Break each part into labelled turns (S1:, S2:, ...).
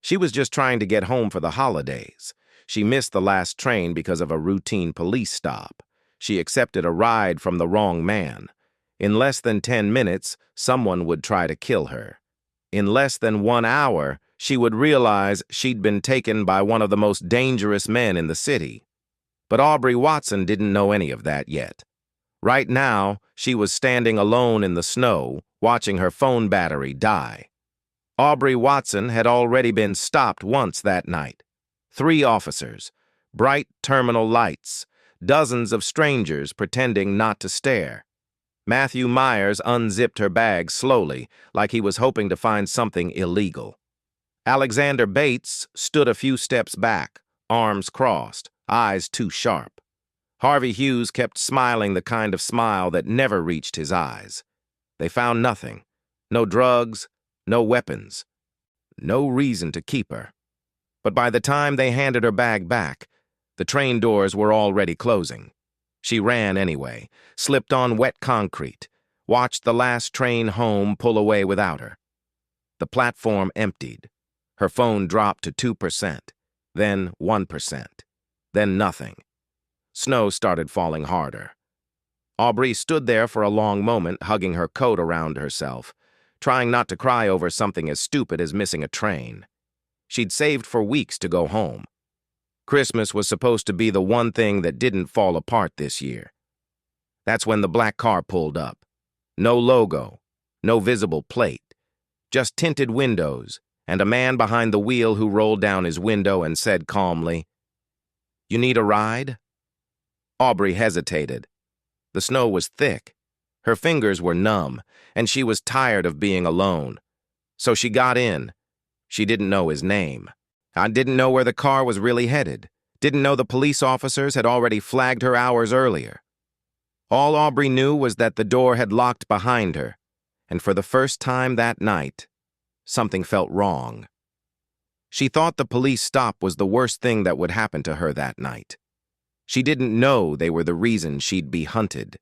S1: She was just trying to get home for the holidays. She missed the last train because of a routine police stop. She accepted a ride from the wrong man. In less than 10 minutes, someone would try to kill her. In less than 1 hour, she would realize she'd been taken by one of the most dangerous men in the city. But Aubrey Watson didn't know any of that yet. Right now, she was standing alone in the snow, watching her phone battery die. Aubrey Watson had already been stopped once that night. 3 officers, bright terminal lights, dozens of strangers pretending not to stare. Matthew Myers unzipped her bag slowly, like he was hoping to find something illegal. Alexander Bates stood a few steps back, arms crossed, eyes too sharp. Harvey Hughes kept smiling the kind of smile that never reached his eyes. They found nothing. No drugs, no weapons. No reason to keep her. But by the time they handed her bag back, the train doors were already closing. She ran anyway, slipped on wet concrete, watched the last train home pull away without her. The platform emptied. Her phone dropped to 2%, then 1%, then nothing. Snow started falling harder. Aubrey stood there for a long moment, hugging her coat around herself, trying not to cry over something as stupid as missing a train. She'd saved for weeks to go home. Christmas was supposed to be the one thing that didn't fall apart this year. That's when the black car pulled up. No logo, no visible plate, just tinted windows, and a man behind the wheel who rolled down his window and said calmly, "You need a ride?" Aubrey hesitated. The snow was thick. Her fingers were numb, and she was tired of being alone. So she got in. She didn't know his name. I didn't know where the car was really headed. Didn't know the police officers had already flagged her hours earlier. All Aubrey knew was that the door had locked behind her, and for the first time that night, something felt wrong. She thought the police stop was the worst thing that would happen to her that night. She didn't know they were the reason she'd be hunted.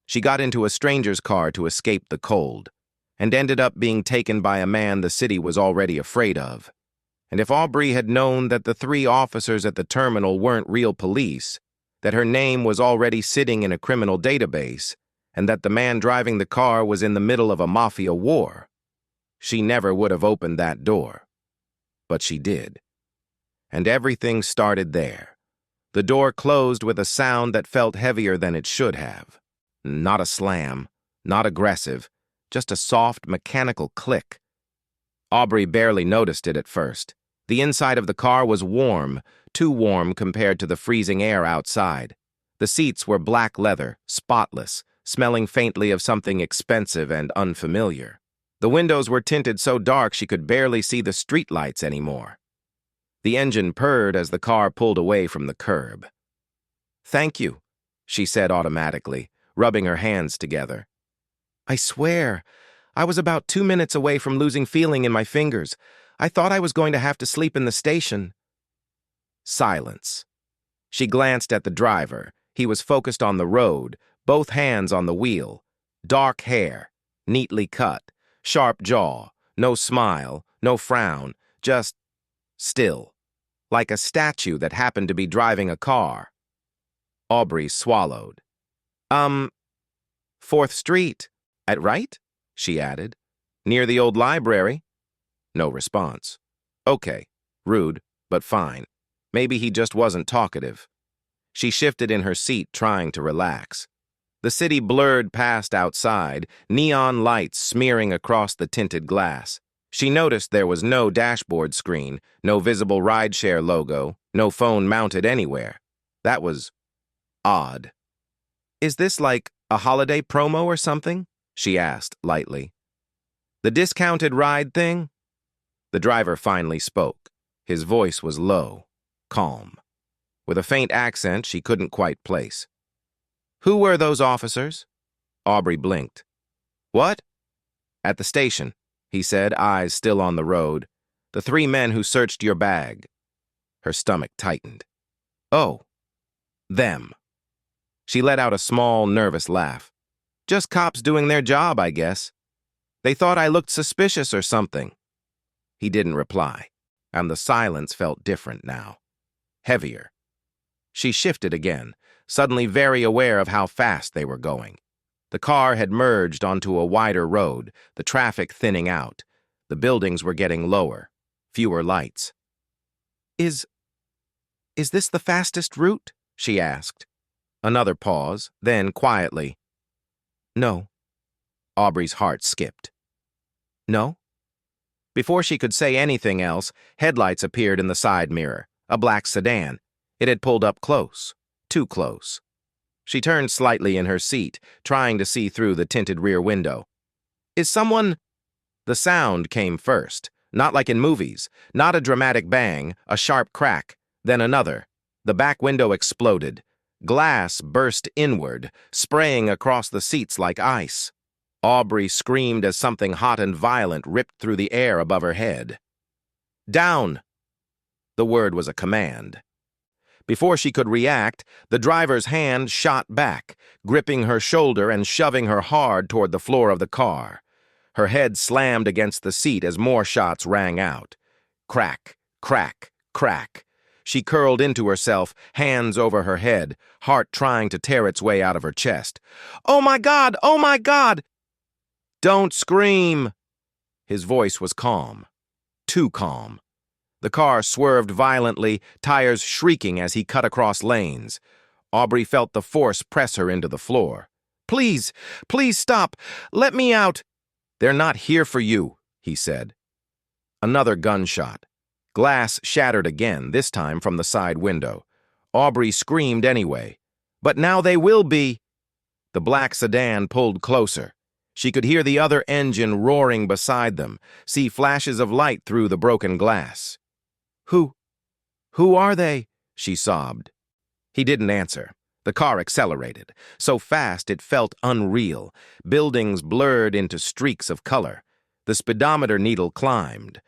S1: She got into a stranger's car to escape the cold, and ended up being taken by a man the city was already afraid of. And if Aubrey had known that the 3 officers at the terminal weren't real police, that her name was already sitting in a criminal database, and that the man driving the car was in the middle of a Mafia war, she never would have opened that door. But she did. And everything started there. The door closed with a sound that felt heavier than it should have. Not a slam, not aggressive, just a soft, mechanical click. Aubrey barely noticed it at first. The inside of the car was warm, too warm compared to the freezing air outside. The seats were black leather, spotless, smelling faintly of something expensive and unfamiliar. The windows were tinted so dark she could barely see the streetlights anymore. The engine purred as the car pulled away from the curb. "Thank you," she said automatically, rubbing her hands together. "I swear, I was about 2 minutes away from losing feeling in my fingers. I thought I was going to have to sleep in the station." Silence. She glanced at the driver. He was focused on the road, both hands on the wheel. Dark hair, neatly cut, sharp jaw, no smile, no frown, just still, like a statue that happened to be driving a car. Aubrey swallowed. 4th Street, at right?" she added. "Near the old library?" No response. Okay, rude, but fine. Maybe he just wasn't talkative. She shifted in her seat, trying to relax. The city blurred past outside, neon lights smearing across the tinted glass. She noticed there was no dashboard screen, no visible rideshare logo, no phone mounted anywhere. That was odd. "Is this like a holiday promo or something?" she asked lightly. "The discounted ride thing?" The driver finally spoke. His voice was low, calm, with a faint accent she couldn't quite place. "Who were those officers?" Aubrey blinked. "What?" "At the station," he said, eyes still on the road. "The 3 men who searched your bag." Her stomach tightened. "Oh, them." She let out a small, nervous laugh. "Just cops doing their job, I guess. They thought I looked suspicious or something." He didn't reply. and the silence felt different now. Heavier. She shifted again, suddenly very aware of how fast they were going. The car had merged onto a wider road, the traffic thinning out. The buildings were getting lower, fewer lights. Is this the fastest route? She asked. Another pause, then quietly. No. Aubrey's heart skipped. No? Before she could say anything else, headlights appeared in the side mirror, a black sedan. It had pulled up close, too close. She turned slightly in her seat, trying to see through the tinted rear window. Is someone... The sound came first, not like in movies, not a dramatic bang, a sharp crack, then another. The back window exploded. Glass burst inward, spraying across the seats like ice. Aubrey screamed as something hot and violent ripped through the air above her head. Down! The word was a command. Before she could react, the driver's hand shot back, gripping her shoulder and shoving her hard toward the floor of the car. Her head slammed against the seat as more shots rang out. Crack, crack, crack. She curled into herself, hands over her head, heart trying to tear its way out of her chest. "Oh my God! Oh my God!" "Don't scream!" His voice was calm. Too calm. The car swerved violently, tires shrieking as he cut across lanes. Aubrey felt the force press her into the floor. "Please, please stop! Let me out!" "They're not here for you," he said. Another gunshot. Glass shattered again, this time from the side window. Aubrey screamed anyway. "But now they will be!" The black sedan pulled closer. She could hear the other engine roaring beside them, see flashes of light through the broken glass. Who are they?" she sobbed. He didn't answer. The car accelerated, so fast it felt unreal. Buildings blurred into streaks of color. The speedometer needle climbed.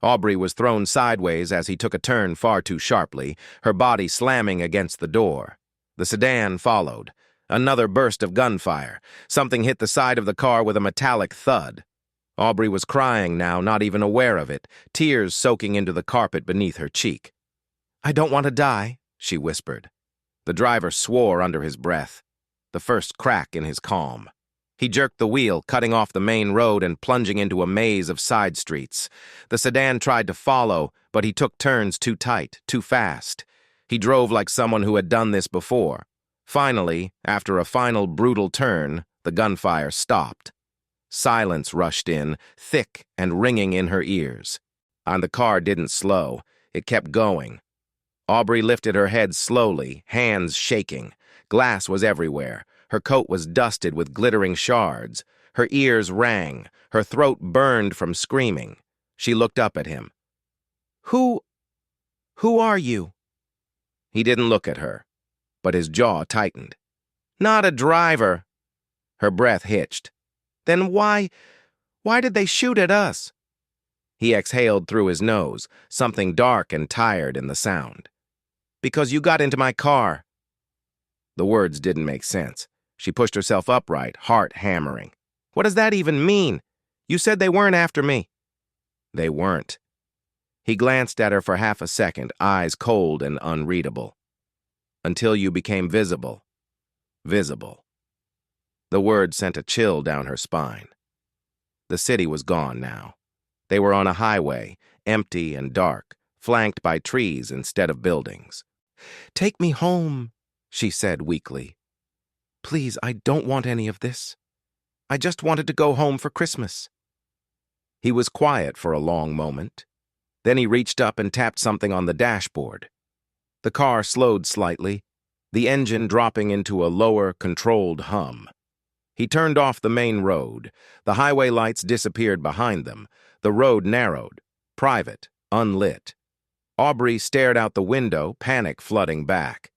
S1: Aubrey was thrown sideways as he took a turn far too sharply, her body slamming against the door. The sedan followed. Another burst of gunfire. Something hit the side of the car with a metallic thud. Aubrey was crying now, not even aware of it, tears soaking into the carpet beneath her cheek. "I don't want to die," she whispered. The driver swore under his breath, the first crack in his calm. He jerked the wheel, cutting off the main road and plunging into a maze of side streets. The sedan tried to follow, but he took turns too tight, too fast. He drove like someone who had done this before. Finally, after a final brutal turn, the gunfire stopped. Silence rushed in, thick and ringing in her ears. And the car didn't slow. It kept going. Aubrey lifted her head slowly, hands shaking. Glass was everywhere. Her coat was dusted with glittering shards. Her ears rang. Her throat burned from screaming. She looked up at him. Who are you?" He didn't look at her, but his jaw tightened. "Not a driver." Her breath hitched. "Then why did they shoot at us?" He exhaled through his nose, something dark and tired in the sound. "Because you got into my car." The words didn't make sense. She pushed herself upright, heart hammering. "What does that even mean? You said they weren't after me." "They weren't." He glanced at her for half a second, eyes cold and unreadable. "Until you became visible." Visible. The word sent a chill down her spine. The city was gone now. They were on a highway, empty and dark, flanked by trees instead of buildings. "Take me home," she said weakly. "Please, I don't want any of this. I just wanted to go home for Christmas." He was quiet for a long moment. Then he reached up and tapped something on the dashboard. The car slowed slightly, the engine dropping into a lower, controlled hum. He turned off the main road. The highway lights disappeared behind them. The road narrowed, private, unlit. Aubrey stared out the window, panic flooding back.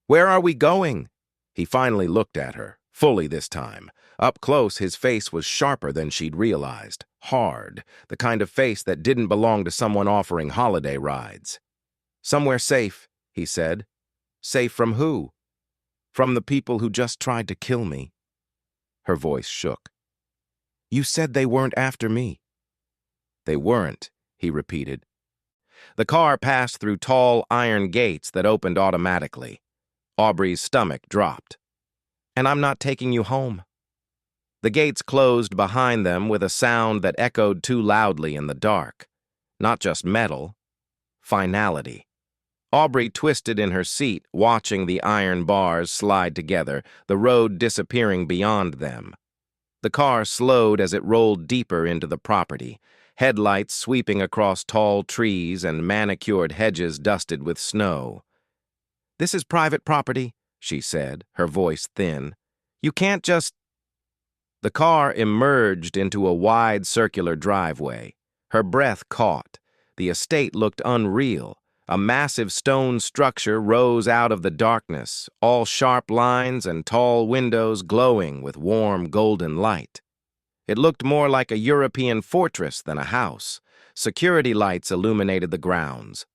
S1: "Where are we going?" He finally looked at her, fully this time. Up close, his face was sharper than she'd realized. Hard, the kind of face that didn't belong to someone offering holiday rides. "Somewhere safe," he said. "Safe from who?" "From the people who just tried to kill me." Her voice shook. "You said they weren't after me." "They weren't," he repeated. The car passed through tall iron gates that opened automatically. Aubrey's stomach dropped. "And I'm not taking you home." The gates closed behind them with a sound that echoed too loudly in the dark. Not just metal, finality. Aubrey twisted in her seat, watching the iron bars slide together, the road disappearing beyond them. The car slowed as it rolled deeper into the property, headlights sweeping across tall trees and manicured hedges dusted with snow. "This is private property," she said, her voice thin. "You can't just—" The car emerged into a wide circular driveway. Her breath caught. The estate looked unreal. A massive stone structure rose out of the darkness, all sharp lines and tall windows glowing with warm golden light. It looked more like a European fortress than a house. Security lights illuminated the grounds.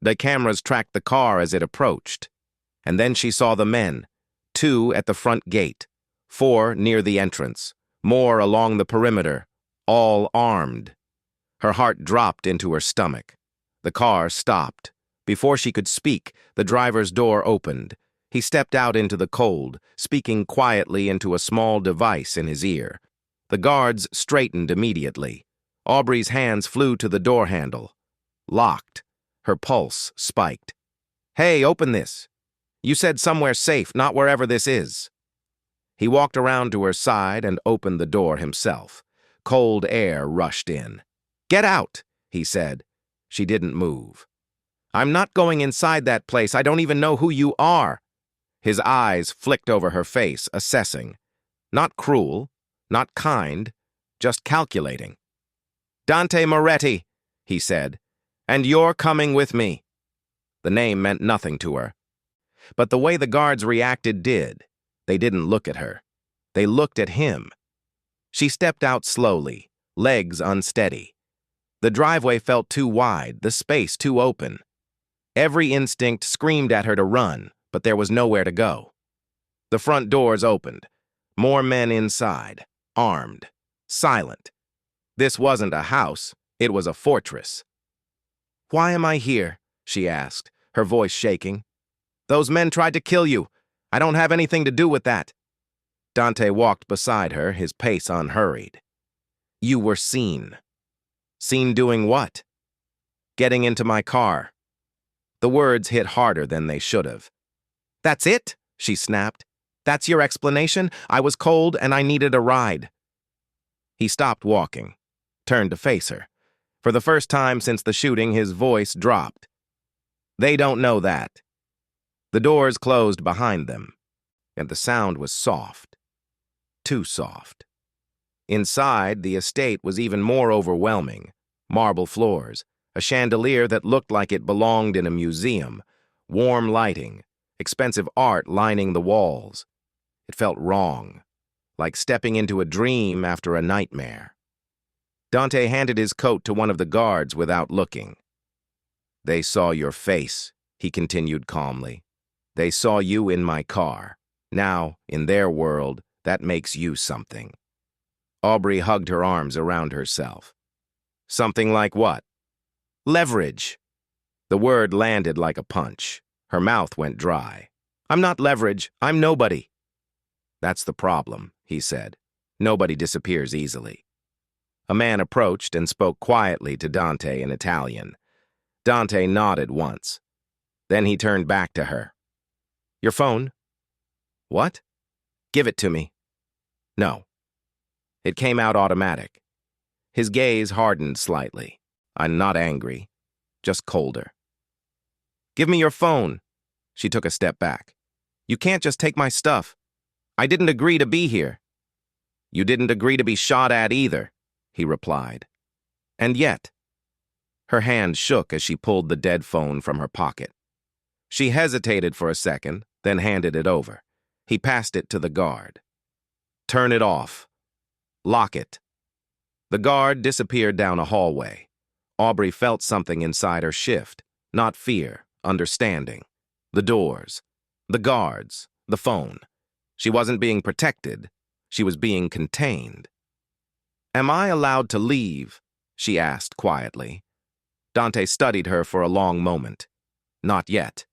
S1: The cameras tracked the car as it approached. And then she saw the men, 2 at the front gate, 4 near the entrance, more along the perimeter, all armed. Her heart dropped into her stomach. The car stopped. Before she could speak, the driver's door opened. He stepped out into the cold, speaking quietly into a small device in his ear. The guards straightened immediately. Aubrey's hands flew to the door handle. Locked. Her pulse spiked. "Hey, open this. You said somewhere safe, not wherever this is." He walked around to her side and opened the door himself. Cold air rushed in. "Get out," he said. She didn't move. "I'm not going inside that place. I don't even know who you are." His eyes flicked over her face, assessing. Not cruel, not kind, just calculating. "Dante Moretti," he said, "and you're coming with me." The name meant nothing to her. But the way the guards reacted did. They didn't look at her. They looked at him. She stepped out slowly, legs unsteady. The driveway felt too wide, the space too open. Every instinct screamed at her to run, but there was nowhere to go. The front doors opened. More men inside, armed, silent. This wasn't a house, it was a fortress. "Why am I here?" she asked, her voice shaking. "Those men tried to kill you. I don't have anything to do with that." Dante walked beside her, his pace unhurried. "You were seen." "Seen doing what?" "Getting into my car." The words hit harder than they should have. "That's it?" she snapped. "That's your explanation? I was cold and I needed a ride." He stopped walking, turned to face her. For the first time since the shooting, his voice dropped. "They don't know that." The doors closed behind them, and the sound was soft. Too soft. Inside, the estate was even more overwhelming. Marble floors, a chandelier that looked like it belonged in a museum, warm lighting, expensive art lining the walls. It felt wrong, like stepping into a dream after a nightmare. Dante handed his coat to one of the guards without looking. "They saw your face," he continued calmly. "They saw you in my car. Now, in their world, that makes you something." Aubrey hugged her arms around herself. "Something like what?" "Leverage." The word landed like a punch. Her mouth went dry. "I'm not leverage. I'm nobody." "That's the problem," he said. "Nobody disappears easily." A man approached and spoke quietly to Dante in Italian. Dante nodded once. Then he turned back to her. "Your phone?" "What?" "Give it to me." "No." It came out automatic. His gaze hardened slightly. "I'm not angry, just colder." "Give me your phone." She took a step back. "You can't just take my stuff. I didn't agree to be here." "You didn't agree to be shot at either," he replied. "And yet." Her hand shook as she pulled the dead phone from her pocket. She hesitated for a second, then handed it over. He passed it to the guard. "Turn it off. Lock it." The guard disappeared down a hallway. Aubrey felt something inside her shift, not fear, understanding. The doors, the guards, the phone. She wasn't being protected. She was being contained. "Am I allowed to leave?" she asked quietly. Dante studied her for a long moment. Not yet.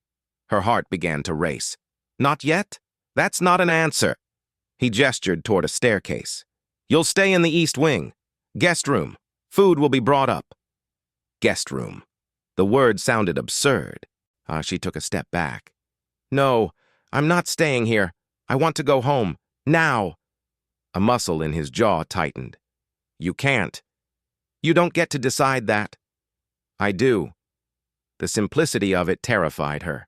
S1: Her heart began to race. Not yet? That's not an answer. He gestured toward a staircase. You'll stay in the east wing. Guest room. Food will be brought up. Guest room. The word sounded absurd. She took a step back. No, I'm not staying here. I want to go home. Now. A muscle in his jaw tightened. You can't. You don't get to decide that. I do. The simplicity of it terrified her.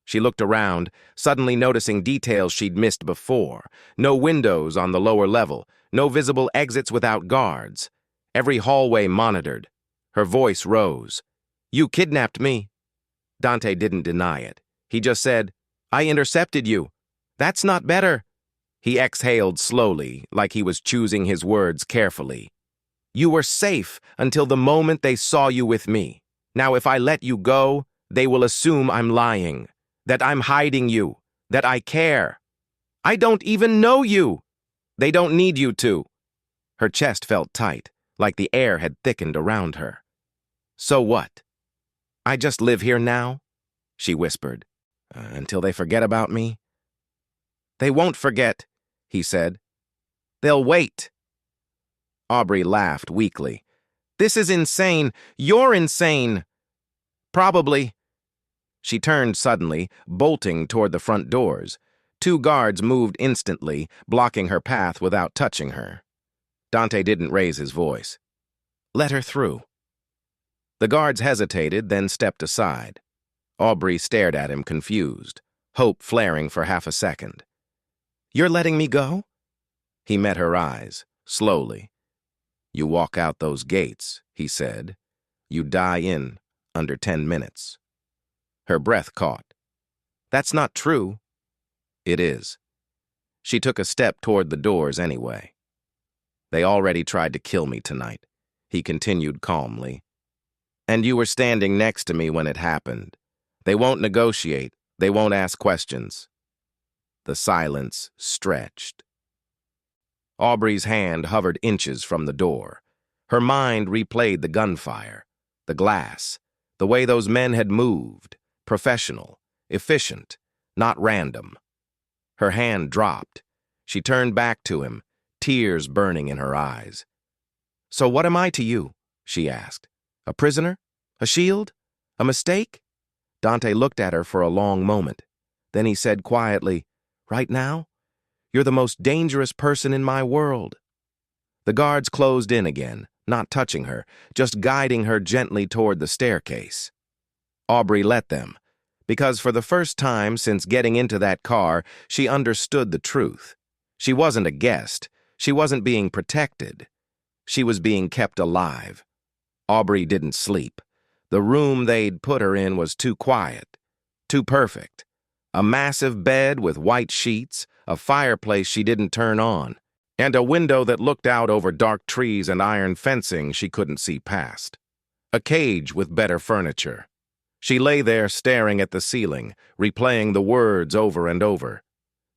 S1: She looked around, suddenly noticing details she'd missed before. No windows on the lower level, no visible exits without guards. Every hallway monitored. Her voice rose. You kidnapped me. Dante didn't deny it. He just said, I intercepted you. That's not better. He exhaled slowly, like he was choosing his words carefully. You were safe until the moment they saw you with me. Now, if I let you go, they will assume I'm lying, that I'm hiding you, that I care. I don't even know you. They don't need you to. Her chest felt tight, like the air had thickened around her. So what? I just live here now, she whispered, until they forget about me. They won't forget, he said. They'll wait. Aubrey laughed weakly. This is insane. You're insane. Probably. She turned suddenly, bolting toward the front doors. 2 guards moved instantly, blocking her path without touching her. Dante didn't raise his voice. Let her through. The guards hesitated, then stepped aside. Aubrey stared at him, confused, hope flaring for half a second. You're letting me go? He met her eyes, slowly. You walk out those gates, he said. You die in under 10 minutes. Her breath caught. That's not true. It is. She took a step toward the doors anyway. They already tried to kill me tonight, he continued calmly. And you were standing next to me when it happened. They won't negotiate. They won't ask questions. The silence stretched. Aubrey's hand hovered inches from the door. Her mind replayed the gunfire, the glass, the way those men had moved, professional, efficient, not random. Her hand dropped. She turned back to him, tears burning in her eyes. So what am I to you? She asked. A prisoner? A shield? A mistake? Dante looked at her for a long moment. Then he said quietly, Right now, you're the most dangerous person in my world. The guards closed in again, not touching her, just guiding her gently toward the staircase. Aubrey let them, because for the first time since getting into that car, she understood the truth. She wasn't a guest. She wasn't being protected. She was being kept alive. Aubrey didn't sleep. The room they'd put her in was too quiet, too perfect. A massive bed with white sheets, a fireplace she didn't turn on, and a window that looked out over dark trees and iron fencing she couldn't see past. A cage with better furniture. She lay there staring at the ceiling, replaying the words over and over.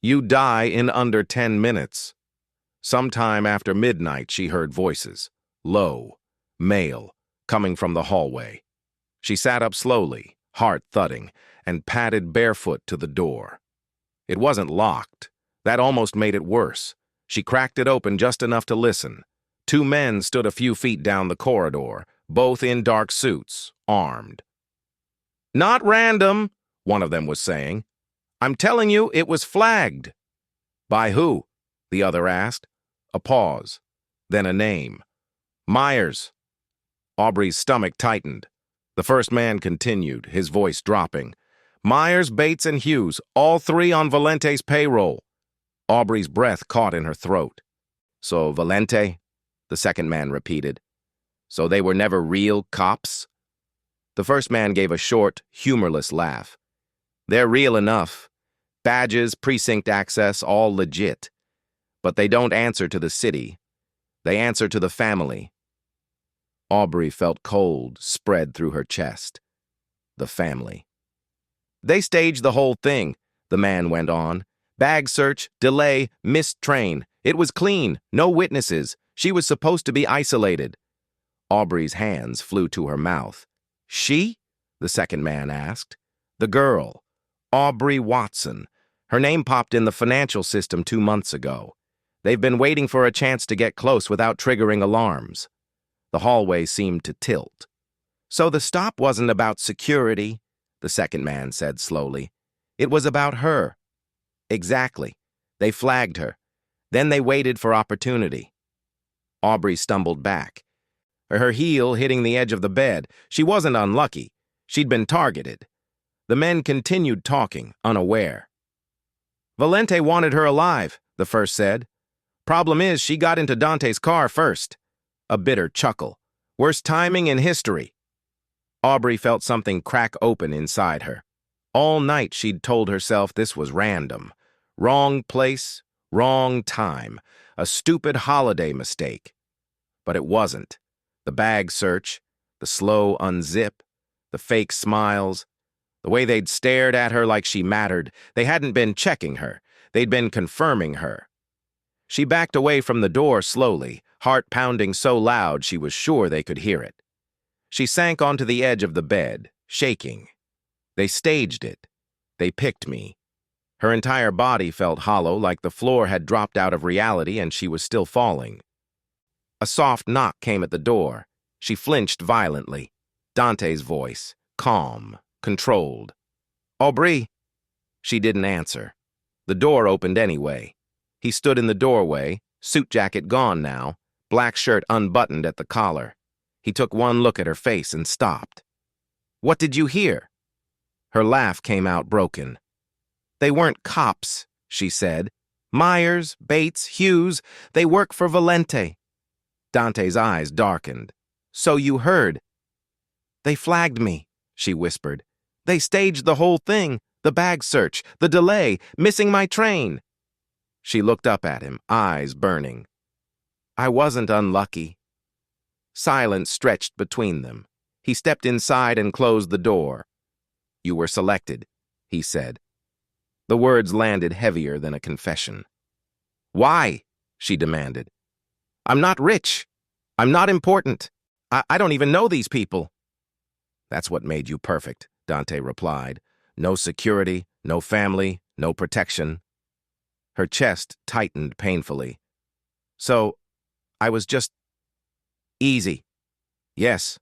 S1: You die in under 10 minutes. Sometime after midnight, she heard voices, low, male, coming from the hallway. She sat up slowly, heart thudding, and padded barefoot to the door. It wasn't locked. That almost made it worse. She cracked it open just enough to listen. 2 men stood a few feet down the corridor, both in dark suits, armed. Not random, one of them was saying. I'm telling you, it was flagged. By who? The other asked. A pause, then a name. Myers. Aubrey's stomach tightened. The first man continued, his voice dropping. Myers, Bates, and Hughes, all 3 on Valente's payroll. Aubrey's breath caught in her throat. So Valente? The second man repeated. So they were never real cops? The first man gave a short, humorless laugh. They're real enough. Badges, precinct access, all legit. But they don't answer to the city. They answer to the family. Aubrey felt cold spread through her chest. The family. They staged the whole thing, the man went on. Bag search, delay, missed train. It was clean, no witnesses. She was supposed to be isolated. Aubrey's hands flew to her mouth. She? The second man asked. The girl, Aubrey Watson. Her name popped in the financial system 2 months ago. They've been waiting for a chance to get close without triggering alarms. The hallway seemed to tilt. So the stop wasn't about security, the second man said slowly. It was about her. Exactly. They flagged her. Then they waited for opportunity. Aubrey stumbled back, her heel hitting the edge of the bed. She wasn't unlucky. She'd been targeted. The men continued talking, unaware. Valente wanted her alive, the first said. Problem is, she got into Dante's car first. A bitter chuckle. Worst timing in history. Aubrey felt something crack open inside her. All night she'd told herself this was random. Wrong place, wrong time. A stupid holiday mistake. But it wasn't. The bag search, the slow unzip, the fake smiles, the way they'd stared at her like she mattered. They hadn't been checking her. They'd been confirming her. She backed away from the door slowly, heart pounding so loud she was sure they could hear it. She sank onto the edge of the bed, shaking. They staged it. They picked me. Her entire body felt hollow, like the floor had dropped out of reality and she was still falling. A soft knock came at the door. She flinched violently. Dante's voice, calm, controlled. Aubrey. She didn't answer. The door opened anyway. He stood in the doorway, suit jacket gone now, black shirt unbuttoned at the collar. He took one look at her face and stopped. What did you hear? Her laugh came out broken. They weren't cops, she said. Myers, Bates, Hughes, they work for Valente. Dante's eyes darkened. So you heard. They flagged me, she whispered. They staged the whole thing, the bag search, the delay, missing my train. She looked up at him, eyes burning. I wasn't unlucky. Silence stretched between them. He stepped inside and closed the door. You were selected, he said. The words landed heavier than a confession. Why? She demanded. I'm not rich. I'm not important. I don't even know these people. That's what made you perfect, Dante replied. No security, no family, no protection. Her chest tightened painfully. So, I was just easy. Yes.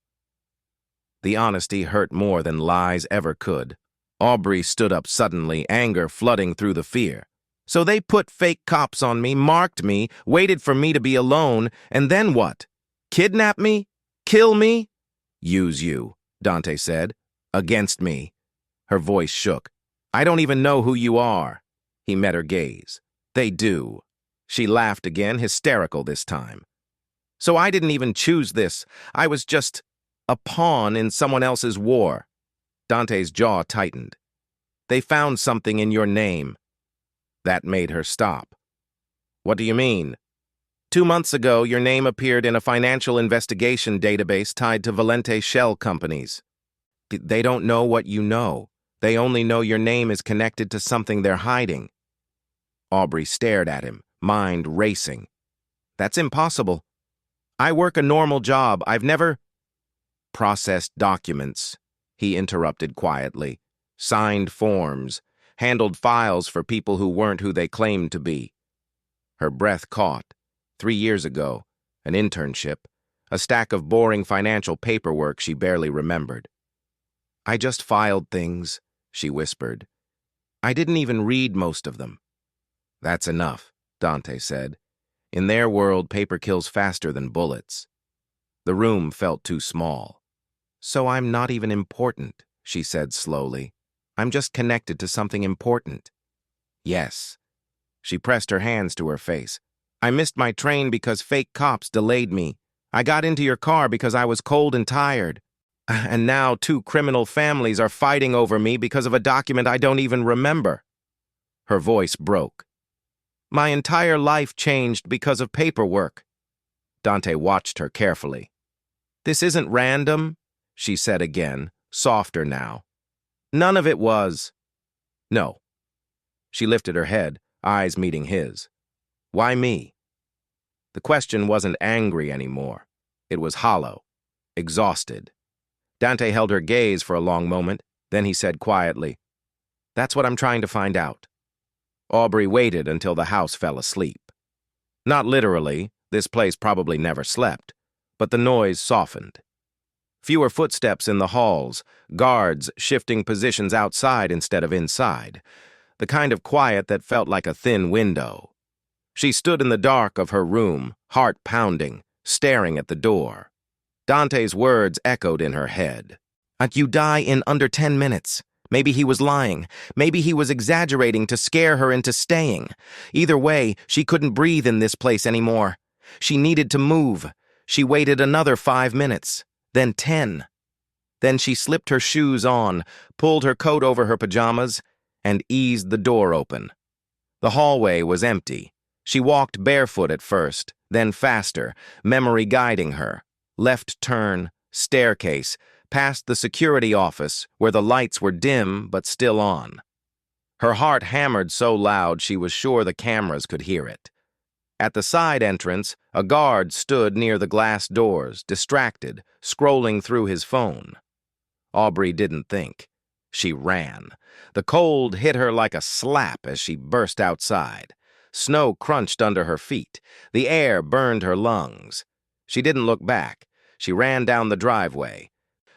S1: The honesty hurt more than lies ever could. Aubrey stood up suddenly, anger flooding through the fear. So they put fake cops on me, marked me, waited for me to be alone, and then what? Kidnap me? Kill me? Use you, Dante said. Against me. Her voice shook. I don't even know who you are. He met her gaze. They do. She laughed again, hysterical this time. So I didn't even choose this. I was just a pawn in someone else's war. Dante's jaw tightened. They found something in your name. That made her stop. What do you mean? 2 months ago, your name appeared in a financial investigation database tied to Valente shell companies. They don't know what you know. They only know your name is connected to something they're hiding. Aubrey stared at him, mind racing. That's impossible. I work a normal job. I've never processed documents, he interrupted quietly. Signed forms, handled files for people who weren't who they claimed to be. Her breath caught. 3 years ago, an internship, a stack of boring financial paperwork she barely remembered. I just filed things, she whispered. I didn't even read most of them. That's enough, Dante said. In their world, paper kills faster than bullets. The room felt too small. So I'm not even important, she said slowly. I'm just connected to something important. Yes. She pressed her hands to her face. I missed my train because fake cops delayed me. I got into your car because I was cold and tired. And now 2 criminal families are fighting over me because of a document I don't even remember. Her voice broke. My entire life changed because of paperwork. Dante watched her carefully. This isn't random, she said again, softer now. None of it was. No. She lifted her head, eyes meeting his. Why me? The question wasn't angry anymore. It was hollow, exhausted. Dante held her gaze for a long moment, then he said quietly, "That's what I'm trying to find out." Aubrey waited until the house fell asleep. Not literally, this place probably never slept, but the noise softened. Fewer footsteps in the halls, guards shifting positions outside instead of inside, the kind of quiet that felt like a thin window. She stood in the dark of her room, heart pounding, staring at the door. Dante's words echoed in her head. "You die in under 10 minutes. Maybe he was lying. Maybe he was exaggerating to scare her into staying. Either way, she couldn't breathe in this place anymore. She needed to move. She waited another 5 minutes, then 10. Then she slipped her shoes on, pulled her coat over her pajamas, and eased the door open. The hallway was empty. She walked barefoot at first, then faster, memory guiding her. Left turn, staircase, past the security office, where the lights were dim but still on. Her heart hammered so loud she was sure the cameras could hear it. At the side entrance, a guard stood near the glass doors, distracted, scrolling through his phone. Aubrey didn't think. She ran. The cold hit her like a slap as she burst outside. Snow crunched under her feet. The air burned her lungs. She didn't look back. She ran down the driveway,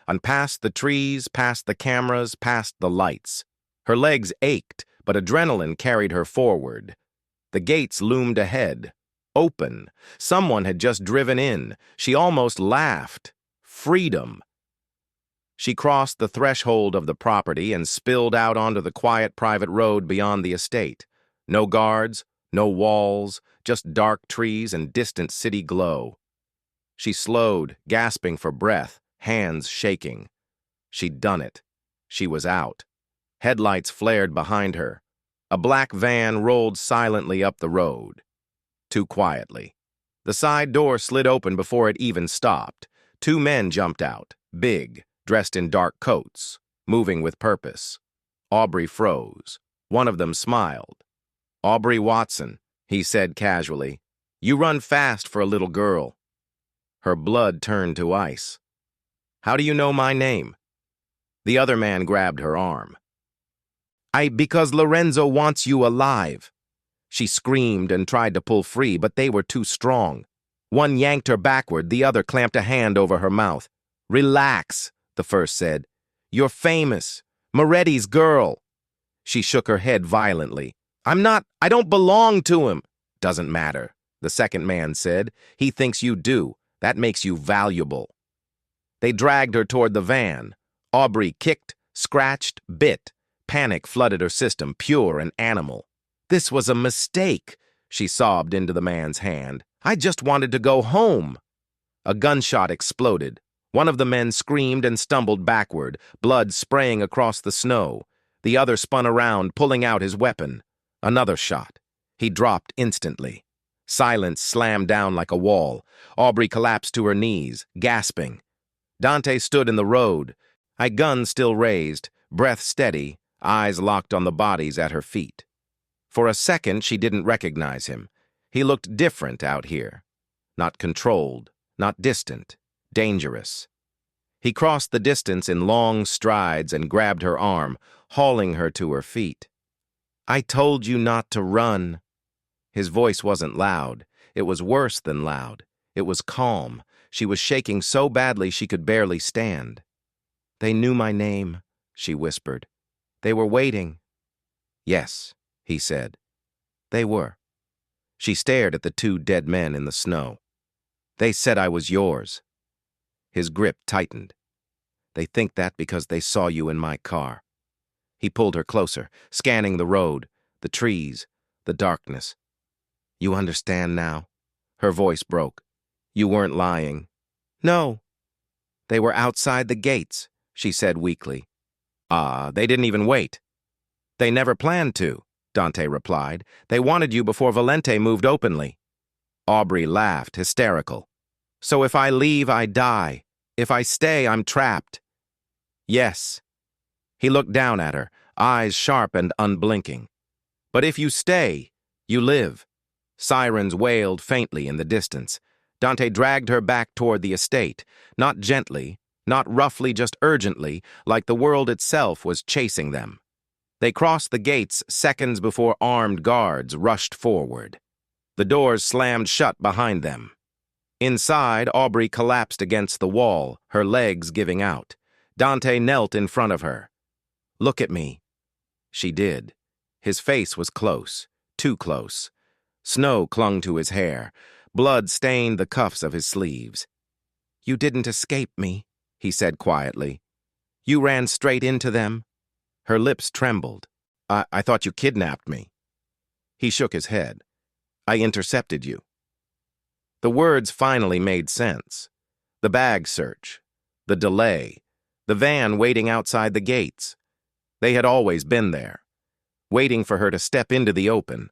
S1: and past the trees, past the cameras, past the lights. Her legs ached, but adrenaline carried her forward. The gates loomed ahead. Open. Someone had just driven in. She almost laughed. Freedom. She crossed the threshold of the property and spilled out onto the quiet private road beyond the estate. No guards, no walls, just dark trees and distant city glow. She slowed, gasping for breath, hands shaking. She'd done it. She was out. Headlights flared behind her. A black van rolled silently up the road. Too quietly. The side door slid open before it even stopped. 2 men jumped out, big, dressed in dark coats, moving with purpose. Aubrey froze. One of them smiled. "Aubrey Watson," he said casually. "You run fast for a little girl." Her blood turned to ice. "How do you know my name?" The other man grabbed her arm. Because Lorenzo wants you alive." She screamed and tried to pull free, but they were too strong. One yanked her backward, the other clamped a hand over her mouth. "Relax," the first said. "You're famous. Moretti's girl." She shook her head violently. I don't belong to him." "Doesn't matter," the second man said. "He thinks you do. That makes you valuable." They dragged her toward the van. Aubrey kicked, scratched, bit. Panic flooded her system, pure and animal. "This was a mistake," she sobbed into the man's hand. "I just wanted to go home." A gunshot exploded. One of the men screamed and stumbled backward, blood spraying across the snow. The other spun around, pulling out his weapon. Another shot. He dropped instantly. Silence slammed down like a wall. Aubrey collapsed to her knees, gasping. Dante stood in the road, a gun still raised, breath steady, eyes locked on the bodies at her feet. For a second, she didn't recognize him. He looked different out here. Not controlled, not distant, dangerous. He crossed the distance in long strides and grabbed her arm, hauling her to her feet. "I told you not to run." His voice wasn't loud. It was worse than loud. It was calm. She was shaking so badly she could barely stand. "They knew my name," she whispered. "They were waiting." "Yes," he said. "They were." She stared at the 2 dead men in the snow. "They said I was yours." His grip tightened. "They think that because they saw you in my car." He pulled her closer, scanning the road, the trees, the darkness. "You understand now?" Her voice broke. "You weren't lying." "No." "They were outside the gates," she said weakly. They didn't even wait." "They never planned to," Dante replied. "They wanted you before Valente moved openly." Aubrey laughed, hysterical. "So if I leave, I die. If I stay, I'm trapped." "Yes." He looked down at her, eyes sharp and unblinking. "But if you stay, you live." Sirens wailed faintly in the distance. Dante dragged her back toward the estate, not gently, Not roughly, just urgently, like the world itself was chasing them. They crossed the gates seconds before armed guards rushed forward. The doors slammed shut behind them. Inside, Aubrey collapsed against the wall, her legs giving out. Dante knelt in front of her. "Look at me." She did. His face was close, too close. Snow clung to his hair. Blood stained the cuffs of his sleeves. "You didn't escape me," he said quietly. "You ran straight into them." Her lips trembled. I thought you kidnapped me." He shook his head. "I intercepted you." The words finally made sense. The bag search, the delay, the van waiting outside the gates. They had always been there, waiting for her to step into the open.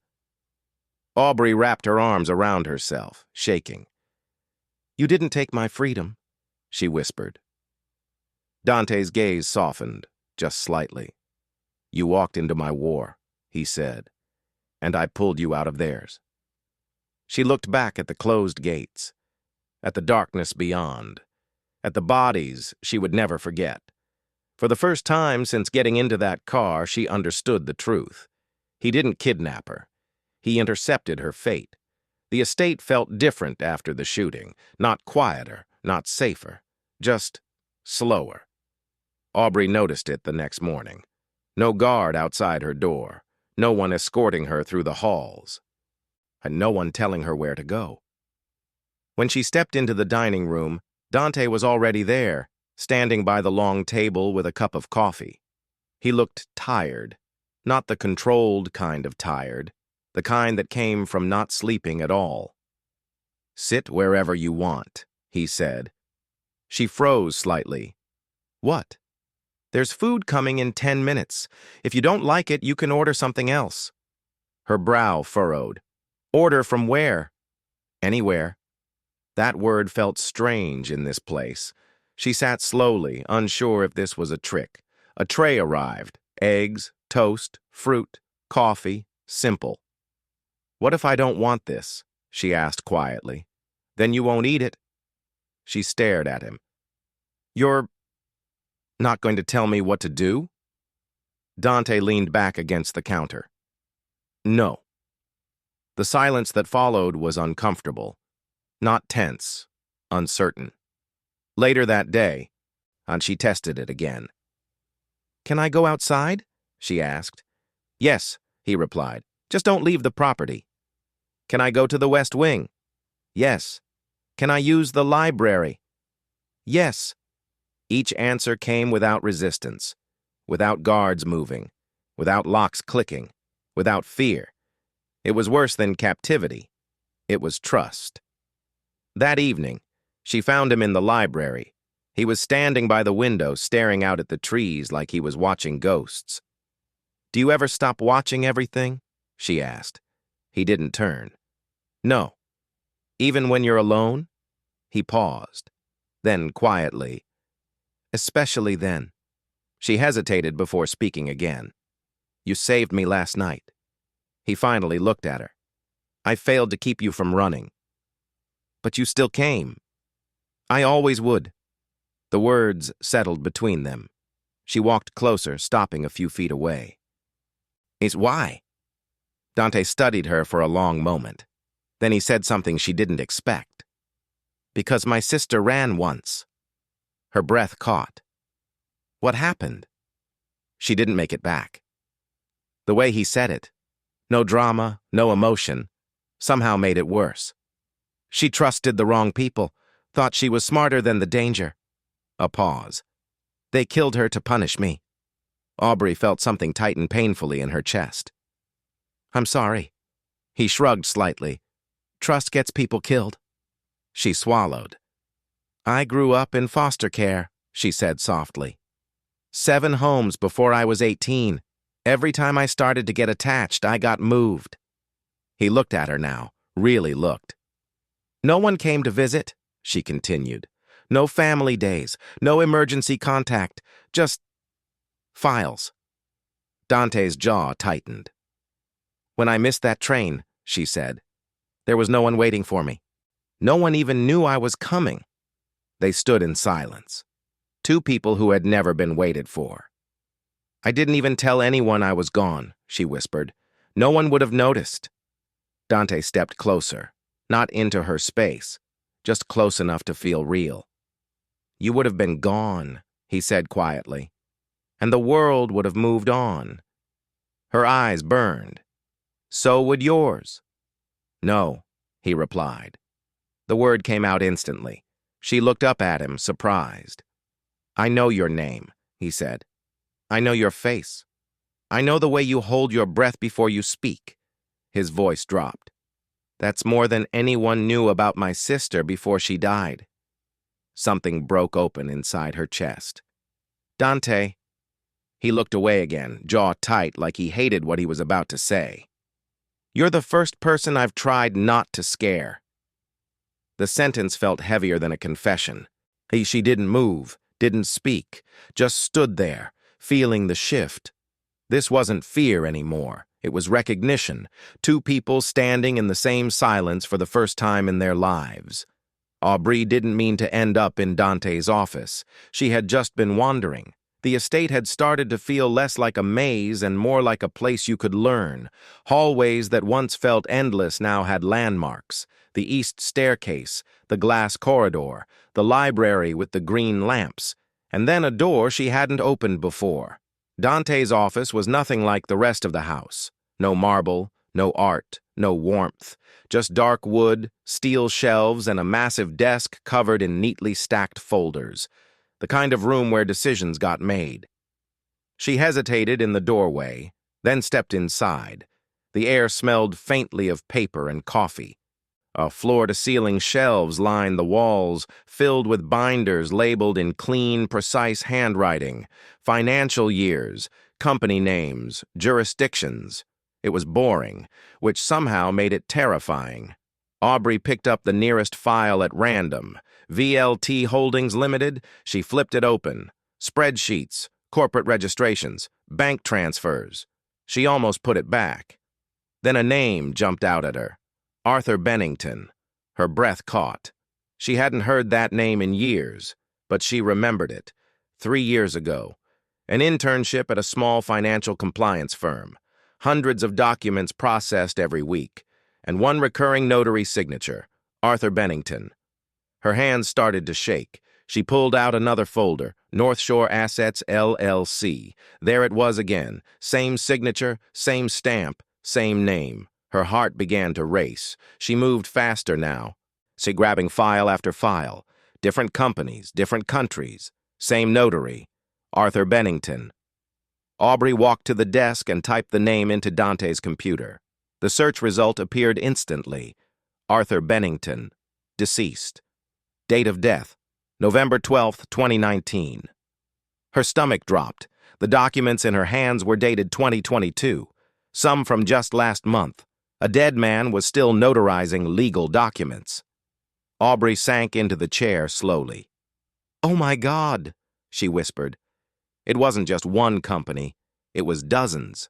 S1: Aubrey wrapped her arms around herself, shaking. "You didn't take my freedom," she whispered. Dante's gaze softened, just slightly. "You walked into my war," he said, "and I pulled you out of theirs." She looked back at the closed gates, at the darkness beyond, at the bodies she would never forget. For the first time since getting into that car, she understood the truth. He didn't kidnap her. He intercepted her fate. The estate felt different after the shooting, not quieter, not safer, just slower. Aubrey noticed it the next morning. No guard outside her door, no one escorting her through the halls, and no one telling her where to go. When she stepped into the dining room, Dante was already there, standing by the long table with a cup of coffee. He looked tired, not the controlled kind of tired, the kind that came from not sleeping at all. "Sit wherever you want," he said. She froze slightly. "What?" "There's food coming in 10 minutes. If you don't like it, you can order something else." Her brow furrowed. "Order from where?" "Anywhere." That word felt strange in this place. She sat slowly, unsure if this was a trick. A tray arrived. Eggs, toast, fruit, coffee, simple. "What if I don't want this?" she asked quietly. "Then you won't eat it." She stared at him. "You're not going to tell me what to do?" Dante leaned back against the counter. "No." The silence that followed was uncomfortable, not tense, uncertain. Later that day, and she tested it again. "Can I go outside?" she asked. "Yes," he replied. "Just don't leave the property." "Can I go to the West Wing?" "Yes." "Can I use the library?" "Yes." Each answer came without resistance, without guards moving, without locks clicking, without fear. It was worse than captivity. It was trust. That evening, she found him in the library. He was standing by the window, staring out at the trees like he was watching ghosts. "Do you ever stop watching everything?" she asked. He didn't turn. "No." "Even when you're alone?" He paused. Then, quietly, "Especially then." She hesitated before speaking again. "You saved me last night." He finally looked at her. "I failed to keep you from running." "But you still came." "I always would." The words settled between them. She walked closer, stopping a few feet away. "It's why?" Dante studied her for a long moment. Then he said something she didn't expect. "Because my sister ran once." Her breath caught. "What happened?" She didn't make it back. The way he said it, no drama, no emotion, somehow made it worse. "She trusted the wrong people, thought she was smarter than the danger." A pause. "They killed her to punish me." Aubrey felt something tighten painfully in her chest. "I'm sorry." He shrugged slightly. "Trust gets people killed." She swallowed. "I grew up in foster care," she said softly. 7 homes before I was 18. Every time I started to get attached, I got moved." He looked at her now, really looked. "No one came to visit," she continued. "No family days, no emergency contact, just files." Dante's jaw tightened. "When I missed that train," she said, "there was no one waiting for me. No one even knew I was coming." They stood in silence. Two people who had never been waited for. "I didn't even tell anyone I was gone," she whispered. "No one would have noticed." Dante stepped closer, not into her space, just close enough to feel real. "You would have been gone," he said quietly, "and the world would have moved on." Her eyes burned. "So would yours." "No," he replied. The word came out instantly. She looked up at him, surprised. "I know your name," he said. "I know your face. I know the way you hold your breath before you speak." His voice dropped. "That's more than anyone knew about my sister before she died." Something broke open inside her chest. "Dante." He looked away again, jaw tight like he hated what he was about to say. "You're the first person I've tried not to scare." The sentence felt heavier than a confession. She didn't move, didn't speak, just stood there, feeling the shift. This wasn't fear anymore. It was recognition. Two people standing in the same silence for the first time in their lives. Aubrey didn't mean to end up in Dante's office. She had just been wandering. The estate had started to feel less like a maze and more like a place you could learn. Hallways that once felt endless now had landmarks. The east staircase, the glass corridor, the library with the green lamps, and then a door she hadn't opened before. Dante's office was nothing like the rest of the house. No marble, no art, no warmth. Just dark wood, steel shelves, and a massive desk covered in neatly stacked folders. The kind of room where decisions got made. She hesitated in the doorway, then stepped inside. The air smelled faintly of paper and coffee. Floor-to-ceiling shelves lined the walls, filled with binders labeled in clean, precise handwriting. Financial years, company names, jurisdictions. It was boring, which somehow made it terrifying. Aubrey picked up the nearest file at random. VLT Holdings Limited. She flipped it open. Spreadsheets, corporate registrations, bank transfers. She almost put it back. Then a name jumped out at her. Arthur Bennington. Her breath caught. She hadn't heard that name in years, but she remembered it. 3 years ago. An internship at a small financial compliance firm. Hundreds of documents processed every week. And one recurring notary signature, Arthur Bennington. Her hands started to shake. She pulled out another folder, North Shore Assets, LLC. There it was again. Same signature, same stamp, same name. Her heart began to race. She moved faster now. She grabbing file after file. Different companies, different countries. Same notary. Arthur Bennington. Aubrey walked to the desk and typed the name into Dante's computer. The search result appeared instantly. Arthur Bennington. Deceased. Date of death, November 12, 2019. Her stomach dropped. The documents in her hands were dated 2022, some from just last month. A dead man was still notarizing legal documents. Aubrey sank into the chair slowly. "Oh my God," she whispered. It wasn't just one company, it was dozens.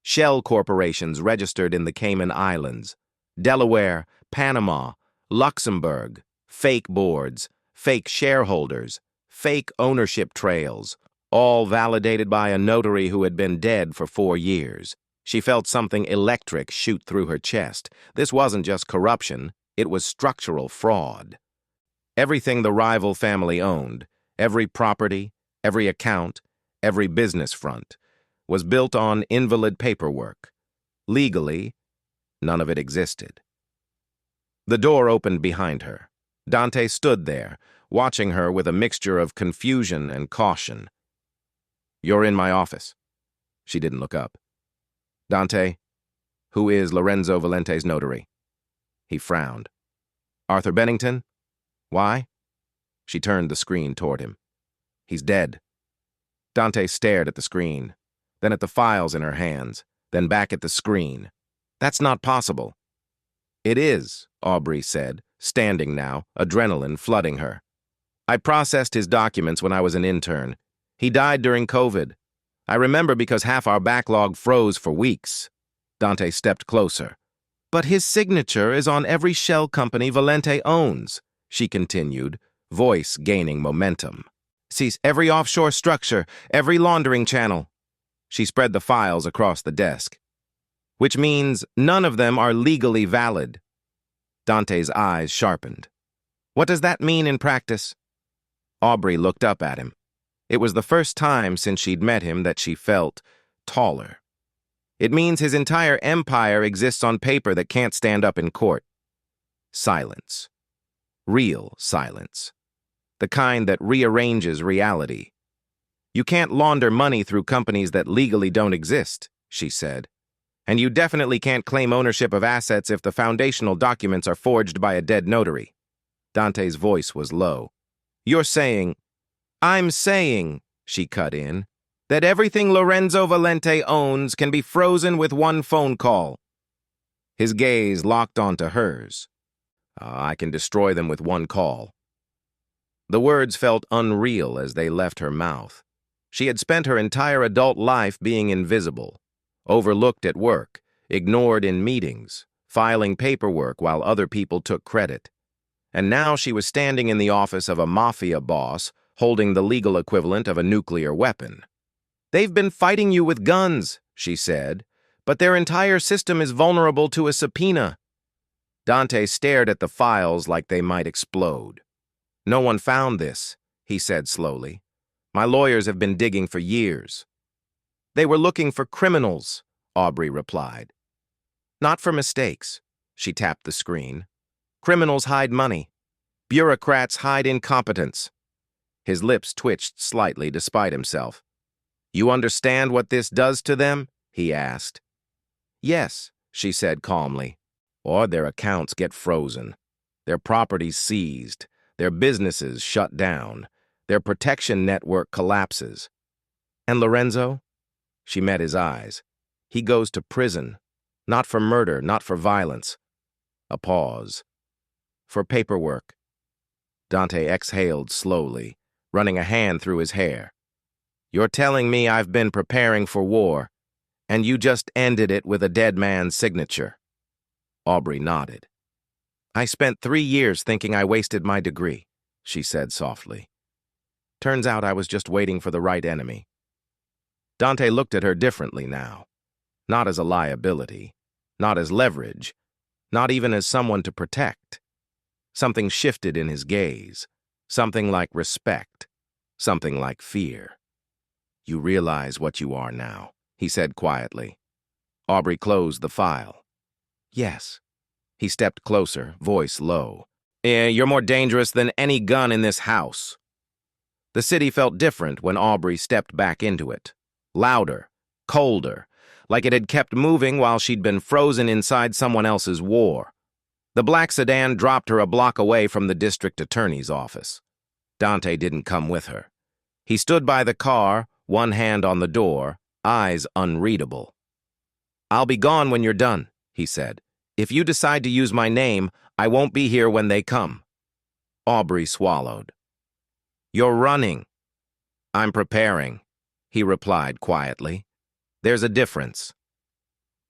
S1: Shell corporations registered in the Cayman Islands, Delaware, Panama, Luxembourg, fake boards, fake shareholders, fake ownership trails, all validated by a notary who had been dead for 4 years. She felt something electric shoot through her chest. This wasn't just corruption, it was structural fraud. Everything the rival family owned, every property, every account, every business front, was built on invalid paperwork. Legally, none of it existed. The door opened behind her. Dante stood there, watching her with a mixture of confusion and caution. "You're in my office." She didn't look up. "Dante, who is Lorenzo Valente's notary?" He frowned. "Arthur Bennington? Why?" She turned the screen toward him. "He's dead." Dante stared at the screen, then at the files in her hands, then back at the screen. "That's not possible." "It is," Aubrey said, standing now, adrenaline flooding her. "I processed his documents when I was an intern. He died during COVID. I remember because half our backlog froze for weeks." Dante stepped closer. "But his signature is on every shell company Valente owns," she continued, voice gaining momentum. Sees every offshore structure, every laundering channel. She spread the files across the desk. Which means none of them are legally valid. Dante's eyes sharpened. What does that mean in practice? Aubrey looked up at him. It was the first time since she'd met him that she felt taller. It means his entire empire exists on paper that can't stand up in court. Silence. Real silence. The kind that rearranges reality. You can't launder money through companies that legally don't exist, she said. And you definitely can't claim ownership of assets if the foundational documents are forged by a dead notary. Dante's voice was low. You're saying, I'm saying, she cut in, that everything Lorenzo Valente owns can be frozen with one phone call. His gaze locked onto hers. I can destroy them with one call. The words felt unreal as they left her mouth. She had spent her entire adult life being invisible, overlooked at work, ignored in meetings, filing paperwork while other people took credit. And now she was standing in the office of a Mafia boss, holding the legal equivalent of a nuclear weapon. They've been fighting you with guns, she said, but their entire system is vulnerable to a subpoena. Dante stared at the files like they might explode. No one found this, he said slowly. My lawyers have been digging for years. They were looking for criminals, Aubrey replied. Not for mistakes, she tapped the screen. Criminals hide money. Bureaucrats hide incompetence. His lips twitched slightly despite himself. You understand what this does to them? He asked. Yes, she said calmly. Or their accounts get frozen, their properties seized, their businesses shut down, their protection network collapses. And Lorenzo? She met his eyes. He goes to prison, not for murder, not for violence. A pause. For paperwork. Dante exhaled slowly, running a hand through his hair. You're telling me I've been preparing for war, and you just ended it with a dead man's signature. Aubrey nodded. I spent 3 years thinking I wasted my degree, she said softly. Turns out I was just waiting for the right enemy. Dante looked at her differently now. Not as a liability, not as leverage, not even as someone to protect. Something shifted in his gaze, something like respect, something like fear. You realize what you are now, he said quietly. Aubrey closed the file. Yes. He stepped closer, voice low. You're more dangerous than any gun in this house. The city felt different when Aubrey stepped back into it. Louder, colder, like it had kept moving while she'd been frozen inside someone else's war. The black sedan dropped her a block away from the district attorney's office. Dante didn't come with her. He stood by the car, one hand on the door, eyes unreadable. I'll be gone when you're done, he said. If you decide to use my name, I won't be here when they come. Aubrey swallowed. You're running. I'm preparing, he replied quietly. There's a difference.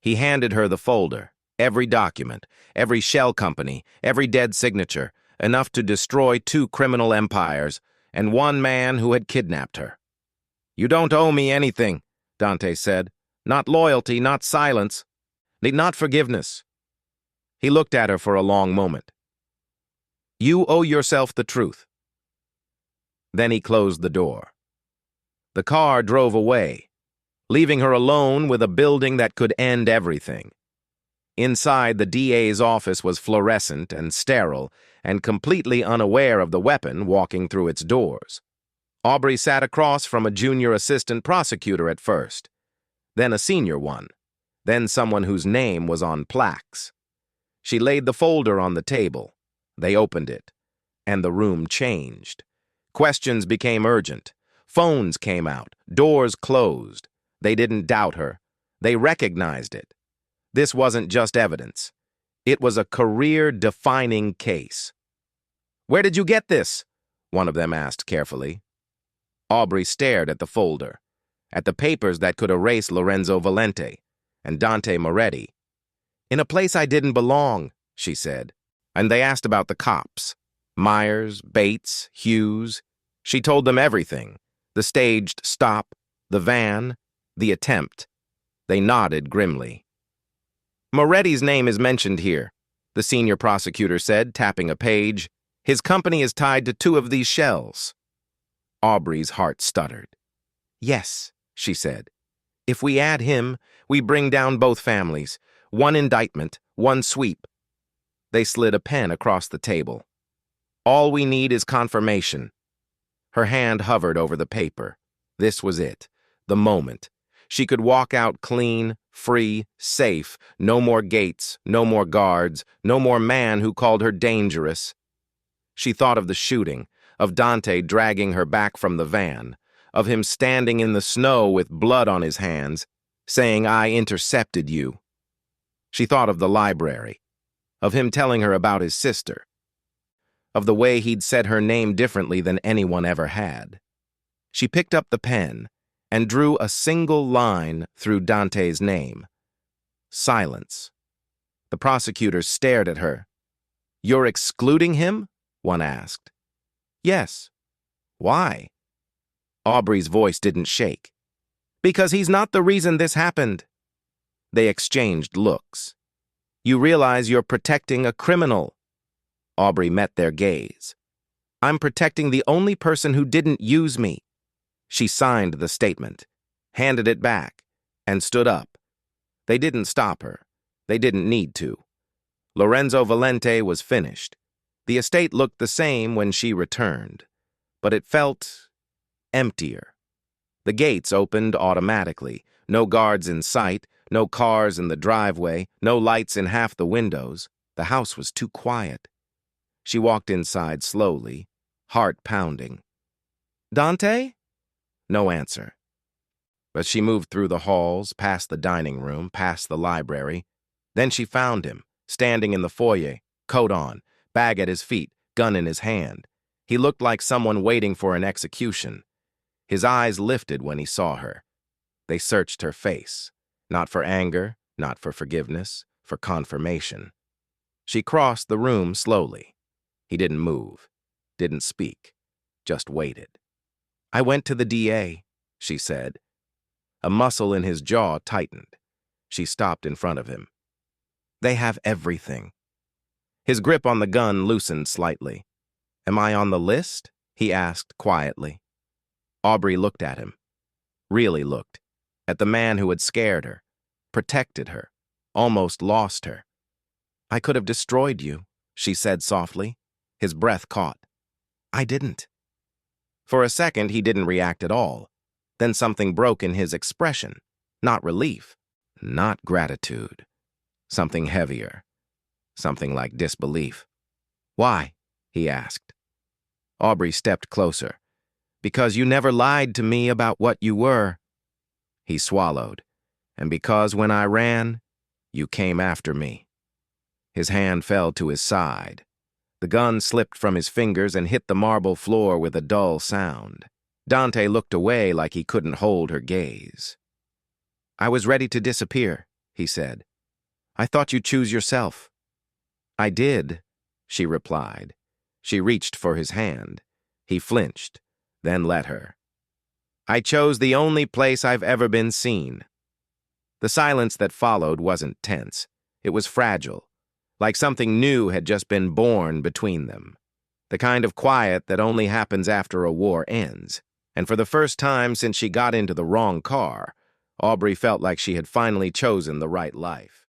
S1: He handed her the folder, every document, every shell company, every dead signature, enough to destroy 2 criminal empires and 1 man who had kidnapped her. You don't owe me anything, Dante said. Not loyalty, not silence, not forgiveness. He looked at her for a long moment. You owe yourself the truth. Then he closed the door. The car drove away, leaving her alone with a building that could end everything. Inside, the DA's office was fluorescent and sterile and completely unaware of the weapon walking through its doors. Aubrey sat across from a junior assistant prosecutor at first, then a senior one, then someone whose name was on plaques. She laid the folder on the table. They opened it, and the room changed. Questions became urgent. Phones came out. Doors closed. They didn't doubt her. They recognized it. This wasn't just evidence. It was a career-defining case. Where did you get this? One of them asked carefully. Aubrey stared at the folder, at the papers that could erase Lorenzo Valente and Dante Moretti. In a place I didn't belong, she said, and they asked about the cops. Myers, Bates, Hughes. She told them everything: the staged stop, the van, the attempt. They nodded grimly. "Moretti's name is mentioned here," the senior prosecutor said, tapping a page. "His company is tied to 2 of these shells." Aubrey's heart stuttered. "Yes," she said. "If we add him, we bring down both families. 1 indictment, 1 sweep." They slid a pen across the table. "All we need is confirmation." Her hand hovered over the paper. This was it, the moment. She could walk out clean, free, safe. No more gates, no more guards, no more man who called her dangerous. She thought of the shooting, of Dante dragging her back from the van, of him standing in the snow with blood on his hands, saying, "I intercepted you." She thought of the library, of him telling her about his sister, of the way he'd said her name differently than anyone ever had. She picked up the pen and drew a single line through Dante's name. Silence. The prosecutors stared at her. "You're excluding him?" one asked. "Yes." "Why?" Aubrey's voice didn't shake. "Because he's not the reason this happened." They exchanged looks. "You realize you're protecting a criminal." Aubrey met their gaze. "I'm protecting the only person who didn't use me." She signed the statement, handed it back, and stood up. They didn't stop her. They didn't need to. Lorenzo Valente was finished. The estate looked the same when she returned, but it felt emptier. The gates opened automatically. No guards in sight, no cars in the driveway, no lights in half the windows. The house was too quiet. She walked inside slowly, heart pounding. "Dante?" No answer. But she moved through the halls, past the dining room, past the library. Then she found him, standing in the foyer, coat on, bag at his feet, gun in his hand. He looked like someone waiting for an execution. His eyes lifted when he saw her. They searched her face, not for anger, not for forgiveness, for confirmation. She crossed the room slowly. He didn't move, didn't speak, just waited. "I went to the DA," she said. A muscle in his jaw tightened. She stopped in front of him. "They have everything." His grip on the gun loosened slightly. "Am I on the list?" he asked quietly. Aubrey looked at him. Really looked. At the man who had scared her, protected her, almost lost her. "I could have destroyed you," she said softly. His breath caught. "I didn't." For a second, he didn't react at all. Then something broke in his expression. Not relief, not gratitude. Something heavier. Something like disbelief. "Why?" he asked. Aubrey stepped closer. "Because you never lied to me about what you were." He swallowed. "And because when I ran, you came after me." His hand fell to his side. The gun slipped from his fingers and hit the marble floor with a dull sound. Dante looked away like he couldn't hold her gaze. "I was ready to disappear," he said. "I thought you'd choose yourself." "I did," she replied. She reached for his hand. He flinched, then let her. "I chose the only place I've ever been seen." The silence that followed wasn't tense. It was fragile. Like something new had just been born between them. The kind of quiet that only happens after a war ends. And for the first time since she got into the wrong car, Aubrey felt like she had finally chosen the right life.